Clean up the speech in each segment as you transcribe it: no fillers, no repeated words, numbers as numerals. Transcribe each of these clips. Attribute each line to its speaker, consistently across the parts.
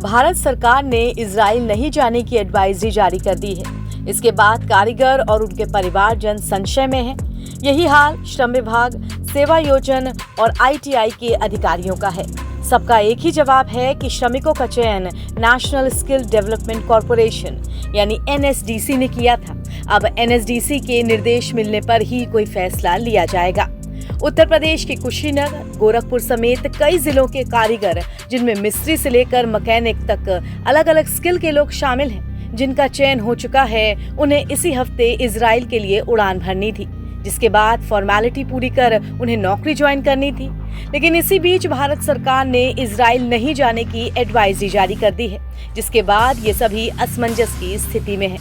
Speaker 1: भारत सरकार ने इजराइल नहीं जाने की एडवाइजरी जारी कर दी है। इसके बाद कारीगर और उनके परिवारजन संशय में हैं। यही हाल श्रम विभाग, सेवा योजन और ITI के अधिकारियों का है। सबका एक ही जवाब है कि श्रमिकों का चयन नेशनल स्किल डेवलपमेंट कॉर्पोरेशन यानी NSDC ने किया था। अब NSDC के निर्देश मिलने पर ही कोई फैसला लिया जाएगा। उत्तर प्रदेश के कुशीनगर, गोरखपुर समेत कई जिलों के कारीगर, जिनमें मिस्त्री से लेकर मैकेनिक तक अलग अलग स्किल के लोग शामिल हैं, जिनका चयन हो चुका है, उन्हें इसी हफ्ते इजराइल के लिए उड़ान भरनी थी, जिसके बाद फॉर्मेलिटी पूरी कर उन्हें नौकरी ज्वाइन करनी थी। लेकिन इसी बीच भारत सरकार ने इजराइल नहीं जाने की एडवाइजरी जारी कर दी है, जिसके बाद ये सभी असमंजस की स्थिति में हैं।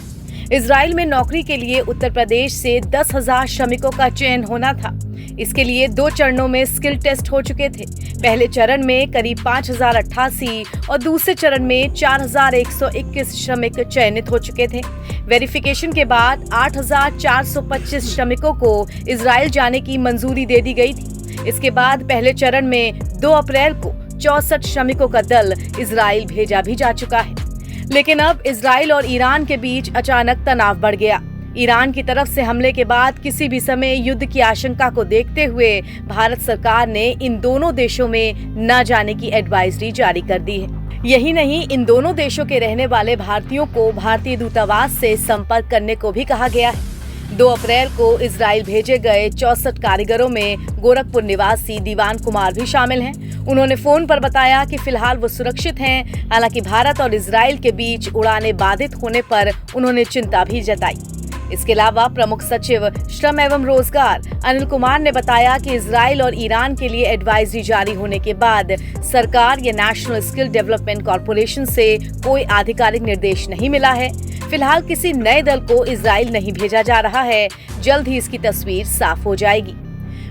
Speaker 1: इजराइल में नौकरी के लिए उत्तर प्रदेश से 10,000 श्रमिकों का चयन होना था। इसके लिए 2 चरणों में स्किल टेस्ट हो चुके थे। पहले चरण में करीब 5,088 और दूसरे चरण में 4,121 श्रमिक चयनित हो चुके थे। वेरिफिकेशन के बाद 8,425 श्रमिकों को इजराइल जाने की मंजूरी दे दी गई थी। इसके बाद पहले चरण में 2 अप्रैल को 64 श्रमिकों का दल इजराइल भेजा भी जा चुका है। लेकिन अब इजराइल और ईरान के बीच अचानक तनाव बढ़ गया। ईरान की तरफ से हमले के बाद किसी भी समय युद्ध की आशंका को देखते हुए भारत सरकार ने इन दोनों देशों में न जाने की एडवाइजरी जारी कर दी है। यही नहीं, इन दोनों देशों के रहने वाले भारतीयों को भारतीय दूतावास से संपर्क करने को भी कहा गया है। 2 अप्रैल को इजराइल भेजे गए 64 कारीगरों में गोरखपुर निवासी दीवान कुमार भी शामिल हैं। उन्होंने फोन पर बताया कि फिलहाल वो सुरक्षित हैं। हालांकि भारत और इजराइल के बीच उड़ानें बाधित होने पर उन्होंने चिंता भी जताई। इसके अलावा प्रमुख सचिव श्रम एवं रोजगार अनिल कुमार ने बताया कि इजराइल और ईरान के लिए एडवाइजरी जारी होने के बाद सरकार या नेशनल स्किल डेवलपमेंट कॉर्पोरेशन से कोई आधिकारिक निर्देश नहीं मिला है। फिलहाल किसी नए दल को इजराइल नहीं भेजा जा रहा है। जल्द ही इसकी तस्वीर साफ हो जाएगी।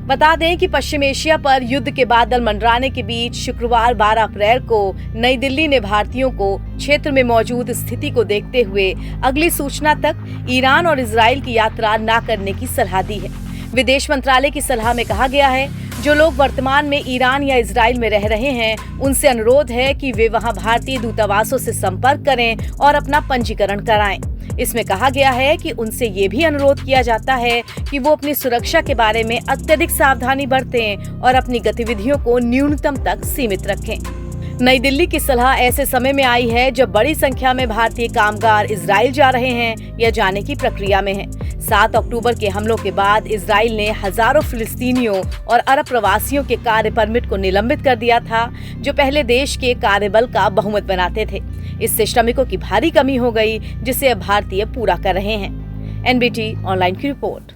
Speaker 1: बता दें कि पश्चिम एशिया पर युद्ध के बादल मंडराने के बीच शुक्रवार 12 अप्रैल को नई दिल्ली ने भारतीयों को क्षेत्र में मौजूद स्थिति को देखते हुए अगली सूचना तक ईरान और इजराइल की यात्रा न करने की सलाह दी है। विदेश मंत्रालय की सलाह में कहा गया है, जो लोग वर्तमान में ईरान या इजराइल में रह रहे हैं, उनसे अनुरोध है कि वे वहां भारतीय दूतावासों से संपर्क करें और अपना पंजीकरण कराएं। इसमें कहा गया है कि उनसे ये भी अनुरोध किया जाता है कि वो अपनी सुरक्षा के बारे में अत्यधिक सावधानी बरतें और अपनी गतिविधियों को न्यूनतम तक सीमित रखें। नई दिल्ली की सलाह ऐसे समय में आई है जब बड़ी संख्या में भारतीय कामगार इजराइल जा रहे हैं या जाने की प्रक्रिया में हैं। 7 अक्टूबर के हमलों के बाद इजराइल ने हजारों फिलिस्तीनियों और अरब प्रवासियों के कार्य परमिट को निलंबित कर दिया था, जो पहले देश के कार्यबल का बहुमत बनाते थे। इससे श्रमिकों की भारी कमी हो गई, जिसे अब भारतीय पूरा कर रहे हैं। NBT ऑनलाइन की रिपोर्ट।